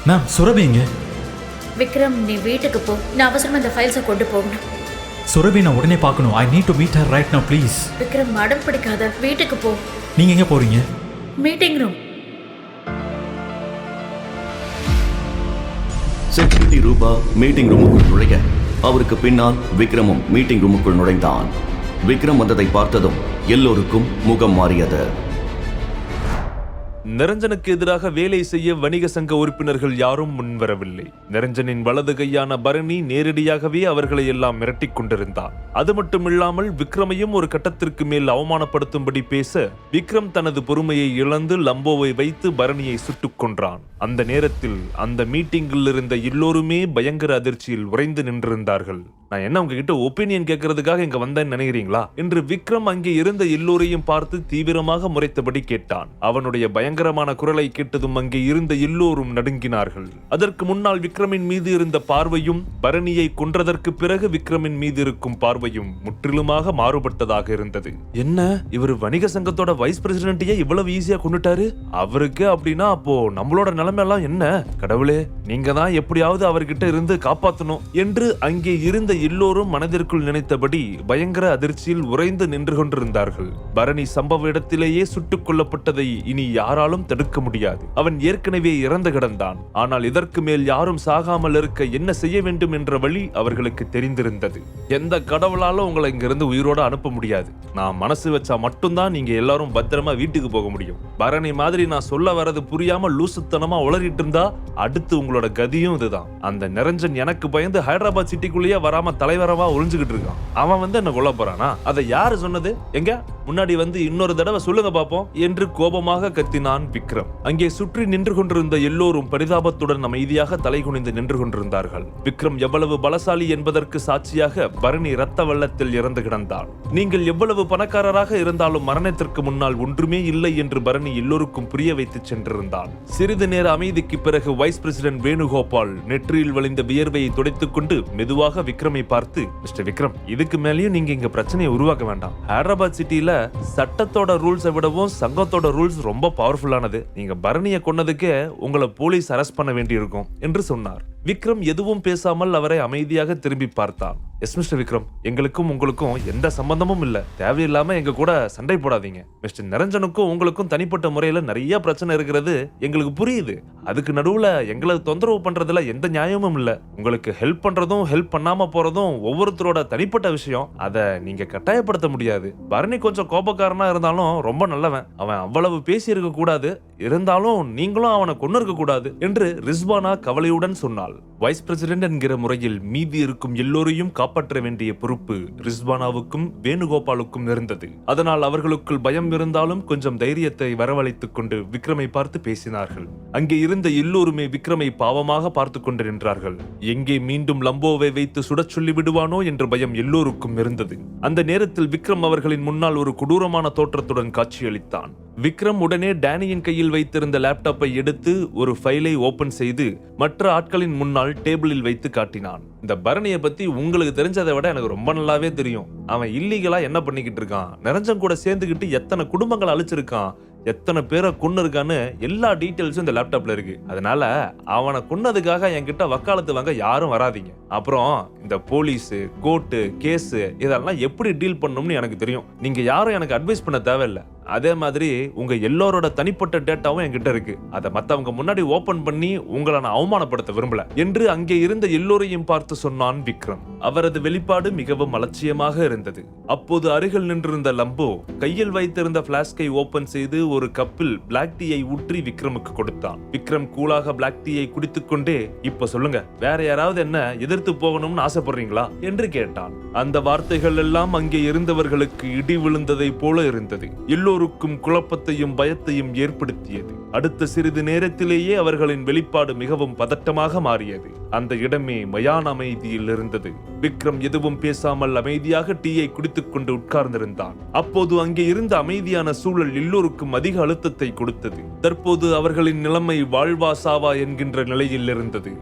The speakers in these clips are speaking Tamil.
மேம் சுரபிங்க. விக்ரம், நீ வீட்டுக்கு போ. நான் அவசரமா இந்த ஃபைல்ஸை கொண்டு போகணும். சுரபி நான் உடனே பார்க்கணும். I need to meet her right now please. Vikram, அடம் பிடிக்காத, வீட்டுக்கு போ. நீங்க எங்க போறீங்க? Meeting room. செக்யூரிட்டி ரூபா மீட்டிங் ரூமுக்குள் நுழைய அவருக்கு பின்னால் விக்ரமும் மீட்டிங் ரூமுக்குள் நுழைந்தான். விக்ரம் வந்ததை பார்த்ததும் எல்லோருக்கும் முகம் மாறியது. நிரஞ்சனுக்கு எதிராக வேலை செய்ய வணிக சங்க உறுப்பினர்கள் யாரும் முன்வரவில்லை. நிரஞ்சனின் வலது கையான பரணி நேரடியாகவே அவர்களை எல்லாம் மிரட்டிக் கொண்டிருந்தார். அது மட்டுமில்லாமல் விக்ரமையும் ஒரு கட்டத்திற்கு மேல் அவமானப்படுத்தும்படி பேச விக்ரம் தனது பொறுமையை இழந்து லம்போவை வைத்து பரணியை சுட்டுக் கொன்றான். அந்த நேரத்தில் அந்த மீட்டிங்கில் இருந்த எல்லோருமே பயங்கர அதிர்ச்சியில் உறைந்து நின்றிருந்தார்கள். நான் என்ன உங்ககிட்ட ஒப்பீனியன் கேட்கறதுக்காக இங்க வந்தேன்னு நினைக்கிறீங்களா என்று விக்ரம் அங்கே இருந்த எல்லோரையும் பார்த்து தீவிரமாக முறைத்தபடி கேட்டான். அவனுடைய பயங்கரமான குரலை கேட்டதும் அங்கே இருந்த எல்லோரும் நடுங்கினார்கள். அதற்கு முன்னால் விக்ரமின் மீது இருந்த பார்வையும் பரணியை கொன்றதற்கு பிறகு விக்ரமின் மீது இருக்கும் பார்வையும் முற்றிலுமாக மாறுபட்டதாக இருந்தது. என்ன, இவர் வணிக சங்கத்தோட வைஸ் பிரசிடென்ட்டையே இவ்வளவு ஈஸியா கொண்டுட்டாரு? அவருக்கு அப்படின்னா அப்போ நம்மளோட நிலைமை எல்லாம் என்ன? கடவுளே, நீங்க தான் எப்படியாவது அவர்கிட்ட இருந்து காப்பாற்றணும் என்று அங்கே இருந்த எல்லோரும் மனதிற்குள் நினைத்தபடி பயங்கர அதிர்ச்சியில் உறைந்து நின்று கொண்டிருந்தார்கள். பரணி சம்பவ இடத்திலேயே சுட்டுக் கொல்லப்பட்டதை இனி யாராலும் தடுக்க முடியாது. அவன் ஏற்கனவே இறந்து கிடந்தான். ஆனால் இதற்கு மேல் யாரும் சாகாமல் இருக்க என்ன செய்ய வேண்டும் என்ற வழி அவர்களுக்கு தெரிந்திருந்தது. எந்த கடவுளாலும் உங்களை இங்கிருந்து உயிரோட அனுப்ப முடியாது. நான் மனசு வச்சா மட்டும்தான் நீங்க எல்லாரும் பத்திரமா வீட்டுக்கு போக முடியும். பரணி மாதிரி நான் சொல்ல வரது புரியாம லூசுத்தனமா உளறிட்டு இருந்தா அடுத்து உங்களோட கதியும் இதுதான். அந்த நிரஞ்சன் எனக்கு பயந்து ஹைதராபாத் சிட்டிக்குள்ளேயே வராம தலைவரவா ஒளிஞ்சுகிட்டு இருக்கான். அவன் என்ன கொல்ல போறானா? அதை யாரு சொன்னது? எங்க முன்னாடி இன்னொரு தடவை சொல்லுங்க பாப்போம் என்று கோபமாக கத்தினான் விக்ரம். அங்கே சுற்றி நின்று கொண்டிருந்த எல்லோரும் பரிதாபத்துடன் அமைதியாக தலை குனிந்து நின்று கொண்டிருந்தார்கள். விக்ரம் எவ்வளவு பலசாலி என்பதற்கு சாட்சியாக பரணி ரத்த வெள்ளத்தில் இறந்து கிடந்தாள். நீங்கள் எவ்வளவு பணக்காரராக இருந்தாலும் மரணத்திற்கு முன்னால் ஒன்றுமே இல்லை என்று பரணி எல்லோருக்கும் புரிய வைத்து சென்றிருந்தாள். சிறிது நேர அமைதிக்கு பிறகு வைஸ் பிரசிடென்ட் வேணுகோபால் நெற்றியில் வழிந்த வியர்வையை துடைத்துக் கொண்டு மெதுவாக விக்ரமை பார்த்து, மிஸ்டர் விக்ரம், இதுக்கு மேலேயும் நீங்க இங்க பிரச்சனையை உருவாக்க வேண்டாம். ஹைதராபாத் சிட்டில சட்டத்தோட ரூல்ஸை விடவும் சங்கத்தோட ரூல்ஸ் ரொம்ப பவர்ஃபுல்லானது. நீங்க பரணியை கொன்னதுக்கே உங்களை போலீஸ் அரெஸ்ட் பண்ண வேண்டியிருக்கும் என்று சொன்னார். விக்ரம் எதுவும் பேசாமல் அவரை அமைதியாக திரும்பி பார்த்தான். எஸ் மிஸ்டர் விக்ரம், எங்களுக்கும் உங்களுக்கும் எந்த சம்பந்தமும் இல்ல. தேவையில்லாம எங்க கூட சண்டை போடாதீங்க. மிஸ்டர் நிரஞ்சனுக்கும் உங்களுக்கும் தனிப்பட்ட முறையில நிறைய பிரச்சனை இருக்கிறது எங்களுக்கு புரியுது. அதுக்கு நடுவுல எங்களை தொந்தரவு பண்றதுல எந்த நியாயமும் இல்ல. உங்களுக்கு ஹெல்ப் பண்றதும் ஹெல்ப் பண்ணாம போறதும் ஒவ்வொருத்தரோட தனிப்பட்ட விஷயம். அதை நீங்க கட்டாயப்படுத்த முடியாது. பரணி கொஞ்சம் கோபக்காரனா இருந்தாலும் ரொம்ப நல்லவன். அவன் அவ்வளவு பேசி இருக்க கூடாது. இருந்தாலும் நீங்களும் அவனை கொண்டு இருக்க கூடாது என்று ரிஸ்வானா கவலையுடன் சொன்னாள். வைஸ் பிரசிடென்ட் என்கிற முறையில் மீதி இருக்கும் எல்லோரையும் காப்பாற்ற வேண்டிய பொறுப்பு ரிஸ்வானாவுக்கும் வேணுகோபாலுக்கும் இருந்தது. அதனால் அவர்களுக்குள் பயம் இருந்தாலும் கொஞ்சம் தைரியத்தை வரவழைத்துக் கொண்டு விக்ரமை பார்த்து பேசினார்கள். அங்கே இருந்த எல்லோருமே விக்ரமை பாவமாக பார்த்து கொண்டு நின்றார்கள். எங்கே மீண்டும் லம்போவை வைத்து சுடச் சொல்லி விடுவானோ என்ற பயம் எல்லோருக்கும் இருந்தது. அந்த நேரத்தில் விக்ரம் அவர்களின் முன்னால் ஒரு கொடூரமான தோற்றத்துடன் காட்சியளித்தான். விக்ரம் உடனே டேனியின் கையில் வைத்திருந்த லேப்டாப்பை எடுத்து ஒரு ஃபைலை ஓபன் செய்து மற்ற ஆட்களின் முன்னால் டேபிளில் வைத்து காட்டினான். இந்த பரணியை பத்தி உங்களுக்கு தெரிஞ்சதை விட எனக்கு ரொம்ப நல்லாவே தெரியும். அவன் இல்லீகலா என்ன பண்ணிக்கிட்டு இருக்கான், நிரஞ்சன் கூட சேர்ந்துகிட்டு எத்தனை குடும்பங்களை அழிச்சிருக்கான், எத்தனை பேரை கொன்னு இருக்கான்னு எல்லா டீட்டெயில்ஸும் இந்த லேப்டாப்ல இருக்கு. அதனால அவனை கொன்னதுக்காக என்கிட்ட வக்காலத்து வாங்க யாரும் வராதீங்க. அப்புறம் இந்த போலீஸ், கோர்ட்டு, கேஸ் இதெல்லாம் எப்படி டீல் பண்ணணும்னு எனக்கு தெரியும். நீங்க யாரும் எனக்கு அட்வைஸ் பண்ண தேவையில்லை. அதே மாதிரி உங்க எல்லோரோட தனிப்பட்ட டேட்டாவும் என்கிட்ட இருக்கு. அதை மத்தவங்க முன்னாடி ஓபன் பண்ணி உங்களை நான் அவமானப்படுத்த விரும்பல என்று அங்கே இருந்த எல்லோரையும் பார்த்து சொன்னான் விக்ரம். அவரது வெளிப்பாடு மிகவும் அலட்சியமாக இருந்தது. அப்போது அருகில் நின்றிருந்த லம்போ கையில் வைத்திருந்த பிளாஸ்கை ஓபன் செய்து ஒரு கப்பில் பிளாக் டீயை ஊற்றி விக்ரமுக்கு கொடுத்தான். விக்ரம் கூலாக பிளாக் டீயை குடித்துக் கொண்டே, இப்ப சொல்லுங்க, வேற யாராவது என்ன எதிர்த்து போகணும்னு ஆசைப்படுறீங்களா என்று கேட்டான். அந்த வார்த்தைகள் எல்லாம் அங்கே இருந்தவர்களுக்கு இடி விழுந்ததை போல இருந்தது. எல்லோருக்கும் குழப்பத்தையும் பயத்தையும் ஏற்படுத்தியது. அடுத்த சிறிது நேரத்திலேயே அவர்களின் வெளிப்பாடு மிகவும் பதட்டமாக மாறியது. அந்த இடமே மயான அமைதியில் இருந்தது. விக்ரம் எதுவும் பேசாமல் அமைதியாக டீயை குடித்துக் கொண்டு உட்கார்ந்திருந்தான். அப்போது அங்கே இருந்த அமைதியான சூழல் எல்லோருக்கும் அதிக அழுத்தத்தை கொடுத்தது. தற்போது அவர்களின் நிலைமை வாழ்வா சாவா என்கின்ற நிலையில் இருந்தது.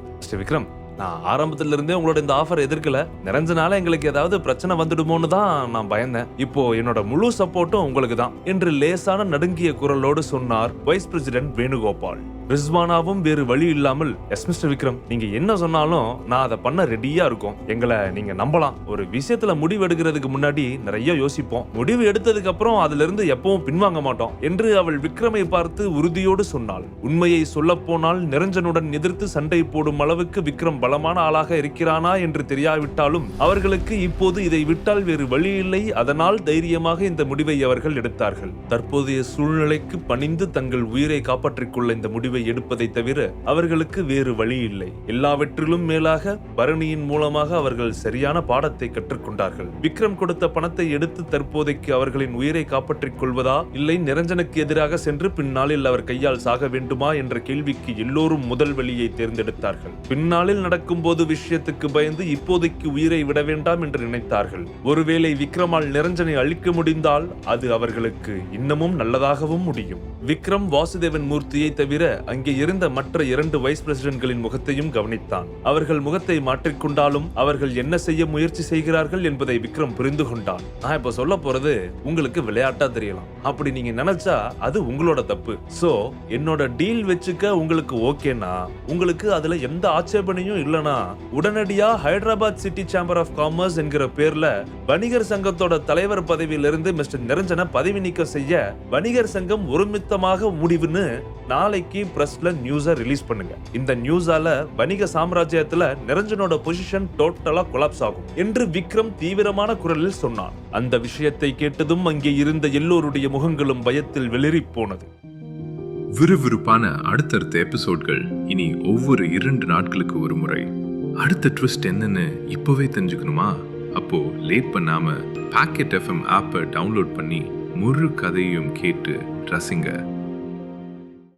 விக்ரம், நான் ஆரம்பத்துல இருந்தே உங்களோட இந்த ஆஃபர் எதிர்க்கல. நிரஞ்சனால எங்களுக்கு ஏதாவது பிரச்சனை வந்துடுமோன்னு தான் நான் பயந்தேன். இப்போ என்னோட முழு சப்போர்ட்டும் உங்களுக்கு தான் என்று லேசான நடுங்கிய குரலோடு சொன்னார் வைஸ் பிரசிடென்ட் வேணுகோபால். ரிஸ்வானாவும் வேறு வழி இல்லாமல், எஸ் மிஸ்டர் விக்ரம், நீங்க என்ன சொன்னாலும் நான் அதை பண்ண ரெடியா இருக்கோம். எங்களை நீங்க நம்பலாம். ஒரு விஷயத்துல முடிவு எடுக்கிறதுக்கு முன்னாடி நிறைய யோசிப்போம். முடிவு எடுத்ததுக்கு அப்புறம் அதுல இருந்து எப்பவும் பின்வாங்க மாட்டோம் என்று அவள் விக்ரமை பார்த்து உறுதியோடு சொன்னாள். உண்மையை சொல்ல போனால் நிரஞ்சனுடன் எதிர்த்து சண்டை போடும் அளவுக்கு விக்ரம் பலமான ஆளாக இருக்கிறானா என்று தெரியாவிட்டாலும் அவர்களுக்கு இப்போது இதை விட்டால் வேறு வழி இல்லை. அதனால் தைரியமாக இந்த முடிவை அவர்கள் எடுத்தார்கள். தற்போதைய சூழ்நிலைக்கு பணிந்து தங்கள் உயிரை காப்பாற்றிக் கொள்ள இந்த முடிவை எடுப்பதை தவிர அவர்களுக்கு வேறு வழி இல்லை. எல்லாவற்றிலும் மேலாக பரணியின் மூலமாக அவர்கள் சரியான பாடத்தை கற்றுக்கொண்டார்கள். விக்ரம் கொடுத்த பணத்தை எடுத்து தற்போதைக்கு அவர்களின் உயிரை காப்பாற்றிக் கொள்வதா, இல்லை நிரஞ்சனுக்கு எதிராக சென்று பின்னாளில் அவர் கையால் சாக வேண்டுமா என்ற கேள்விக்கு எல்லோரும் முதல் வழியை தேர்ந்தெடுத்தார்கள். பின்னாளில் நடக்கும் போது விஷயத்துக்கு பயந்து இப்போதைக்கு உயிரை விட வேண்டாம் என்று நினைத்தார்கள். ஒருவேளை விக்ரமால் நிரஞ்சனை அழிக்க முடிந்தால் அது அவர்களுக்கு இன்னமும் நல்லதாகவும் முடியும். விக்ரம் வாசுதேவன் மூர்த்தியை தவிர அங்கே இருந்த மற்ற 2 வைஸ் பிரசிடென்ட்களின் முகத்தையும் கவனித்தான். அவர்கள் முகத்தை மாற்றிக்கொண்டாலும் அவர்கள் என்ன செய்ய முயற்சி செய்கிறார்கள் என்பதை விக்ரம் புரிந்து கொண்டான். நான் இப்ப சொல்ல போறது உங்களுக்கு விளையாட்டா தெரியலாம். அப்படி நீங்க நினைச்சா அது உங்களோட தப்பு. சோ என்னோட டீல் வச்சுக்க உங்களுக்கு ஓகேனா, உங்களுக்கு அதுல எந்த ஆட்சேபனையும் இல்லனா, உடனடியா Hyderabad city chamber of commerce என்கிற பேர்ல வணிகர் சங்கத்தோட தலைவர் பதவியிலிருந்து மிஸ்டர் நிரஞ்சனை பதவி நீக்கம் செய்ய வணிகர் சங்கம் ஒருமித்தமாக முடிவுன்னு நாளைக்கு பிரஸ்ல நியூஸை ரிலீஸ் பண்ணுங்க. இந்த நியூஸால வணிக சாம்ராஜ்யத்துல நிரஞ்சனோட பொசிஷன் டோட்டலா கொலாப்ஸ் ஆகும் என்று விக்ரம் தீவிரமான குரலில் சொன்னான். அந்த விஷயத்தை கேட்டதும் அங்கே இருந்த எல்லோருடைய முகங்களும் பயத்தில் வெளிரி போனது. விறுவிறுப்பான அடுத்தடுத்த எபிசோட்கள் இனி ஒவ்வொரு 2 நாட்களுக்கு ஒரு முறை. அடுத்த ட்விஸ்ட் என்னன்னு இப்பவே தெரிஞ்சுக்கணுமா? அப்போ லேட் பண்ணாம பாக்கெட் FM ஆப்பை டவுன்லோட் பண்ணி முழு கதையும் கேட்டு ரசிங்க.